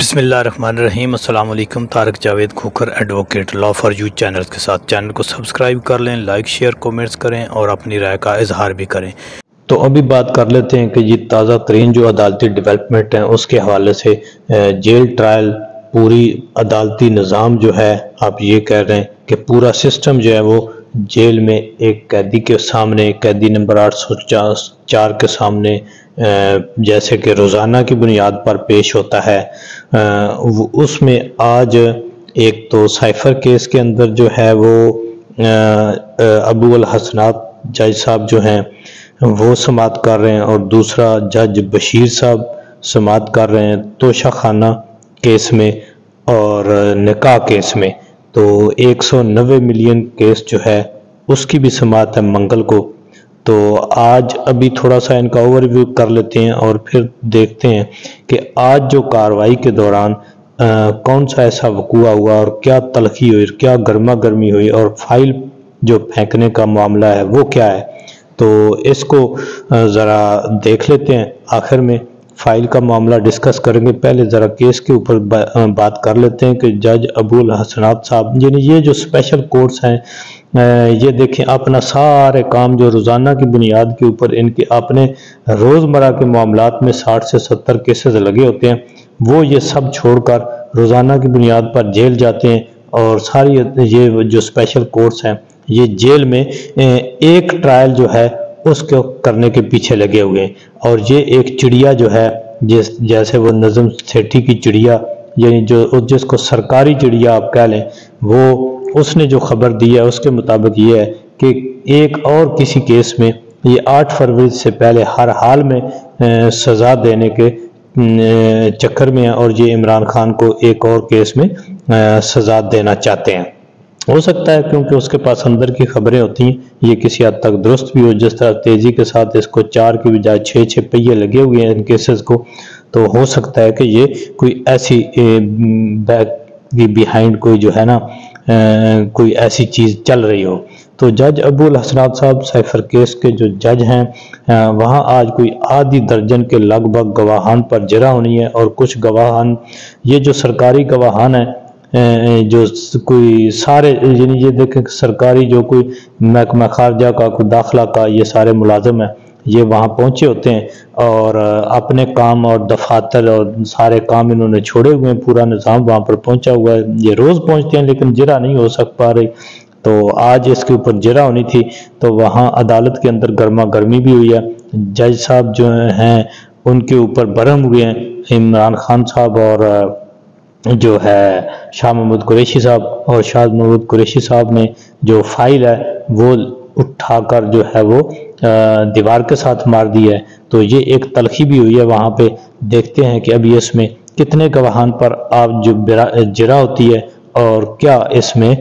بسم اللہ الرحمن الرحیم۔ السلام علیکم۔ Tariq Javed Khokhar advocate law for you channel کے ساتھ چینل کو سبسکرائب کر لیں، لائک شیئر کومنٹس کریں اور اپنی رائے کا اظہار بھی کریں۔ تو ابھی بات کر لیتے ہیں کہ یہ تازہ ترین جو عدالتی ڈیولپمنٹ ہیں اس کے حوالے سے جیل ٹرائل، پوری عدالتی نظام جو ہے، آپ یہ کہہ رہے ہیں کہ پورا سسٹم جو ہے وہ جیل میں ایک قیدی کے سامنے، قیدی نمبر 804 کے سامنے جیسے کہ روزانہ کی بنیاد پر پیش ہوتا ہے۔ اس میں آج ایک تو سائفر کیس کے اندر جو ہے وہ ابو الحسنات جج صاحب جو ہیں وہ سماعت کر رہے ہیں، اور دوسرا جج بشیر صاحب سماعت کر رہے ہیں توشہ خانہ کیس میں اور نکاح کیس میں۔ تو 190 ملین کیس جو ہے اس کی بھی سماعت ہے منگل کو۔ تو آج ابھی تھوڑا سا ان کا اوور ویو کر لیتے ہیں اور پھر دیکھتے ہیں کہ آج جو کارروائی کے دوران کون سا ایسا وقوع ہوا اور کیا تلخی ہوئی، کیا گرما گرمی ہوئی، اور فائل جو پھینکنے کا معاملہ ہے وہ کیا ہے۔ تو اس کو ذرا دیکھ لیتے ہیں، آخر میں فائل کا معاملہ ڈسکس کریں گے۔ پہلے ذرا کیس کے اوپر بات کر لیتے ہیں کہ جج ابو الحسنات صاحب، یعنی یہ جو اسپیشل کورٹس ہیں، یہ دیکھیں اپنا سارے کام جو روزانہ کی بنیاد کے اوپر ان کے اپنے روزمرہ کے معاملات میں 60 سے 70 کیسز لگے ہوتے ہیں، وہ یہ سب چھوڑ کر روزانہ کی بنیاد پر جیل جاتے ہیں، اور ساری یہ جو اسپیشل کورٹس ہیں یہ جیل میں ایک ٹرائل جو ہے اس کو کرنے کے پیچھے لگے ہوئے ہیں۔ اور یہ ایک چڑیا جو ہے جیسے وہ نظم سیٹھی کی چڑیا، یعنی جس کو سرکاری چڑیا آپ کہہ لیں، وہ اس نے جو خبر دی ہے اس کے مطابق یہ ہے کہ ایک اور کسی کیس میں یہ 8 فروری سے پہلے ہر حال میں سزا دینے کے چکر میں ہے، اور یہ عمران خان کو ایک اور کیس میں سزا دینا چاہتے ہیں۔ ہو سکتا ہے کیونکہ اس کے پاس اندر کی خبریں ہوتی ہیں، یہ کسی حد تک درست بھی ہو، جس طرح تیزی کے ساتھ اس کو 4 کی بجائے 6 پہیے لگے ہوئے ہیں ان کیسز کو، تو ہو سکتا ہے کہ یہ کوئی ایسی بیہائنڈ کوئی جو ہے نا کوئی ایسی چیز چل رہی ہو۔ تو جج ابو الحسنات صاحب سائفر کیس کے جو جج ہیں، وہاں آج کوئی آدھی درجن کے لگ بھگ گواہان پر جرا ہونی ہے، اور کچھ گواہان یہ جو سرکاری گواہان ہیں جو کوئی سارے، یعنی یہ دیکھیں کہ سرکاری جو کوئی محکمہ خارجہ کا، کوئی داخلہ کا، یہ سارے ملازم ہیں، یہ وہاں پہنچے ہوتے ہیں اور اپنے کام اور دفاتر اور سارے کام انہوں نے چھوڑے ہوئے ہیں، پورا نظام وہاں پر پہنچا ہوا ہے۔ یہ روز پہنچتے ہیں لیکن جرا نہیں ہو پا رہی، تو آج اس کے اوپر جرا ہونی تھی، تو وہاں عدالت کے اندر گرما گرمی بھی ہوئی ہے۔ جج صاحب جو ہیں ان کے اوپر برہم ہوئے ہیں عمران خان صاحب اور جو ہے شاہ محمود قریشی صاحب، اور شاہ محمود قریشی صاحب نے جو فائل ہے وہ اٹھا کر جو ہے وہ دیوار کے ساتھ مار دی ہے۔ تو یہ ایک تلخی بھی ہوئی ہے وہاں پہ۔ دیکھتے ہیں کہ ابھی اس میں کتنے گواہان پر آپ جو جرا ہوتی ہے اور کیا اس میں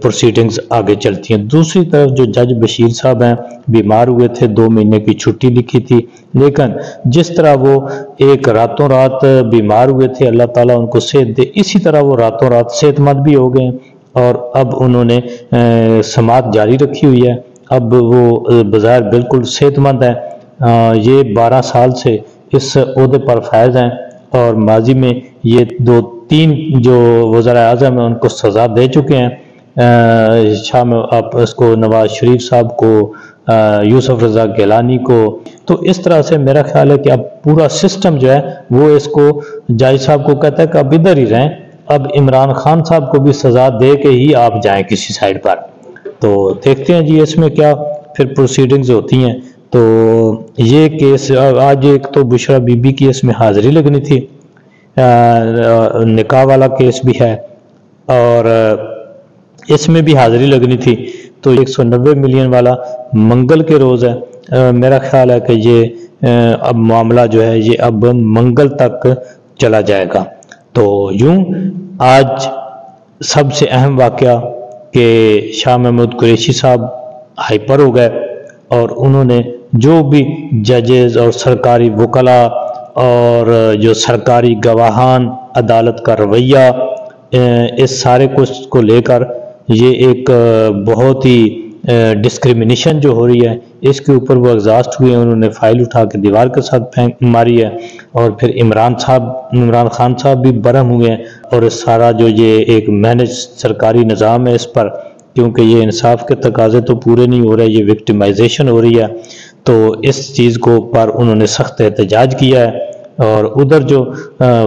پروسیڈنگز آگے چلتی ہیں۔ دوسری طرف جو جج بشیر صاحب ہیں، بیمار ہوئے تھے، 2 مہینے کی چھٹی لکھی تھی، لیکن جس طرح وہ ایک راتوں رات بیمار ہوئے تھے، اللہ تعالیٰ ان کو صحت دے، اسی طرح وہ راتوں رات صحت مند بھی ہو گئے ہیں، اور اب انہوں نے سماعت جاری رکھی ہوئی ہے۔ اب وہ بظاہر بالکل صحت مند ہیں، یہ 12 سال سے اس عہدے پر فائز ہیں، اور ماضی میں یہ 2-3 جو وزراء اعظم ہیں ان کو سزا دے چکے ہیں، آپ اس کو نواز شریف صاحب کو، یوسف رضا گیلانی کو۔ تو اس طرح سے میرا خیال ہے کہ اب پورا سسٹم جو ہے وہ اس کو جج صاحب کو کہتا ہے کہ اب ادھر ہی رہیں، اب عمران خان صاحب کو بھی سزا دے کے ہی آپ جائیں کسی سائیڈ پر۔ تو دیکھتے ہیں جی اس میں کیا پھر پروسیڈنگز ہوتی ہیں۔ تو یہ کیس آج ایک تو بشرا بی بی کی اس میں حاضری لگنی تھی، نکاح والا کیس بھی ہے، اور اس میں بھی حاضری لگنی تھی۔ تو 190 ملین والا منگل کے روز ہے، میرا خیال ہے کہ یہ اب معاملہ جو ہے یہ اب منگل تک چلا جائے گا۔ تو یوں آج سب سے اہم واقعہ کہ شاہ محمود قریشی صاحب ہائپر ہو گئے، اور انہوں نے جو بھی ججز اور سرکاری وکلاء اور جو سرکاری گواہان، عدالت کا رویہ، اس سارے کچھ کو لے کر یہ ایک بہت ہی ڈسکریمنیشن جو ہو رہی ہے، اس کے اوپر وہ ایگزاسٹ ہوئے ہیں، انہوں نے فائل اٹھا کے دیوار کے ساتھ ماری ہے۔ اور پھر عمران خان صاحب بھی برہم ہوئے ہیں، اور سارا جو یہ ایک مینج سرکاری نظام ہے اس پر، کیونکہ یہ انصاف کے تقاضے تو پورے نہیں ہو رہے، یہ وکٹمائزیشن ہو رہی ہے، تو اس چیز کو پر انہوں نے سخت احتجاج کیا ہے۔ اور ادھر جو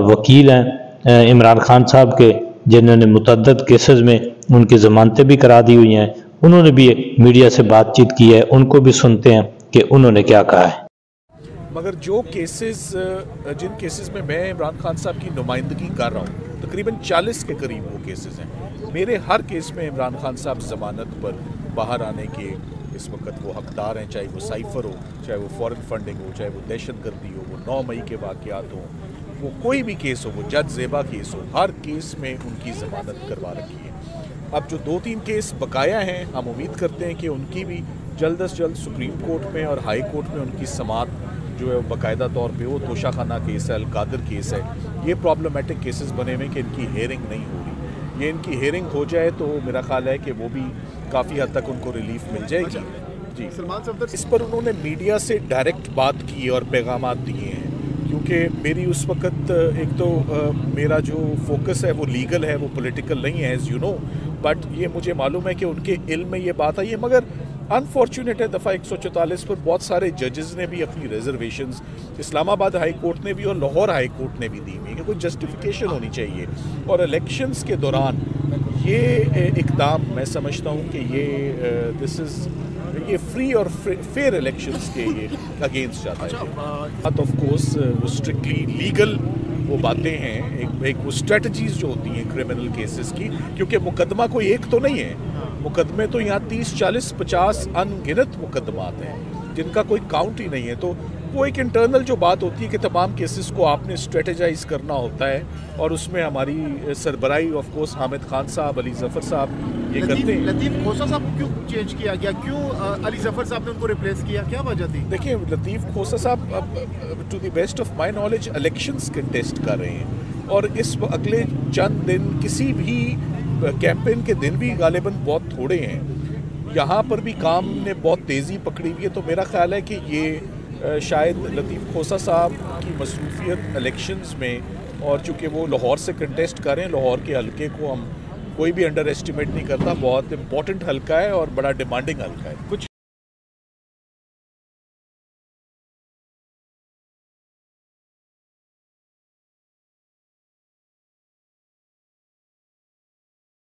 وکیل ہیں عمران خان صاحب کے، جنہوں نے متعدد کیسز میں ان کی ضمانتیں بھی کرا دی ہوئی ہیں، انہوں نے بھی میڈیا سے بات چیت کی ہے، ان کو بھی سنتے ہیں کہ انہوں نے کیا کہا ہے۔ مگر جو جن کیسز میں میں عمران خان صاحب کی نمائندگی کر رہا ہوں، تقریباً 40 کے قریب وہ کیسز ہیں، میرے ہر کیس میں عمران خان صاحب ضمانت پر باہر آنے کے اس وقت وہ حقدار ہیں، چاہے وہ سائفر ہو، چاہے وہ فورن فنڈنگ ہو، چاہے وہ دہشت گردی ہو، وہ 9 مئی کے واقعات ہوں، وہ کوئی بھی کیس ہو، وہ جج زیبا کیس ہو، ہر کیس میں ان کی ضمانت کروا رکھی ہے۔ اب جو 2-3 کیس بقایا ہیں، ہم امید کرتے ہیں کہ ان کی بھی جلد از جلد سپریم کورٹ میں اور ہائی کورٹ میں ان کی سماعت جو ہے باقاعدہ طور پہ، وہ توشہ خانہ کیس ہے، القادر کیس ہے، یہ پرابلمٹک کیسز بنے ہوئے کہ ان کی ہیئرنگ نہیں ہو رہی۔ یہ ان کی ہیئرنگ ہو جائے تو میرا خیال ہے کہ وہ بھی کافی حد تک ان کو ریلیف مل جائے گی۔ جی، اس پر انہوں نے میڈیا سے ڈائریکٹ بات کی اور پیغامات دیے ہیں، کیونکہ میری اس وقت ایک تو میرا جو فوکس ہے وہ لیگل ہے، وہ پولیٹیکل نہیں ہے ایز یو نو، بٹ یہ مجھے معلوم ہے کہ ان کے علم میں یہ بات آئی ہے، مگر انفارچونیٹ ہے دفعہ 144 پر بہت سارے ججز نے بھی اپنی ریزرویشنز اسلام آباد ہائی کورٹ نے بھی اور لاہور ہائی کورٹ نے بھی دی ہوئی کہ کوئی جسٹیفیکیشن ہونی چاہیے، اور الیکشنز کے دوران یہ اقدام میں سمجھتا ہوں کہ یہ فری اور فیئر الیکشنز کے یہ اگینسٹ جاتا ہے۔ بات آف کورس وہ اسٹرکٹلی لیگل وہ باتیں ہیں، ایک وہ اسٹریٹجیز جو ہوتی ہیں کرمنل کیسز کی، کیونکہ مقدمہ کوئی ایک تو نہیں ہے، مقدمے تو یہاں 30 40 50 ان گنت مقدمات ہیں جن کا کوئی کاؤنٹ ہی نہیں ہے، تو وہ ایک انٹرنل جو بات ہوتی ہے کہ تمام کیسز کو آپ نے اسٹریٹجائز کرنا ہوتا ہے، اور اس میں ہماری سربراہی آف کورس حامد خان صاحب، علی ظفر صاحب یہ کرتے ہیں۔ لطیف کھوسہ صاحب کیوں چینج کیا گیا، کیوں علی ظفر صاحب نے ان کو ریپلیس کیا، کیا وجہ تھی؟ دیکھیں لطیف کھوسہ صاحب to the best of my knowledge elections contest کر رہے ہیں، اور اس اگلے چند دن کسی بھی کیمپین کے دن بھی غالباً بہت تھوڑے ہیں، یہاں پر بھی کام نے بہت تیزی پکڑی ہوئی ہے، تو میرا خیال ہے کہ یہ شاید لطیف کھوسہ صاحب کی مصروفیت الیکشنز میں، اور چونکہ وہ لاہور سے کنٹیسٹ کر رہے ہیں، لاہور کے حلقے کو ہم کوئی بھی انڈر ایسٹیمیٹ نہیں کرتا، بہت امپورٹنٹ حلقہ ہے اور بڑا ڈیمانڈنگ حلقہ ہے۔ کچھ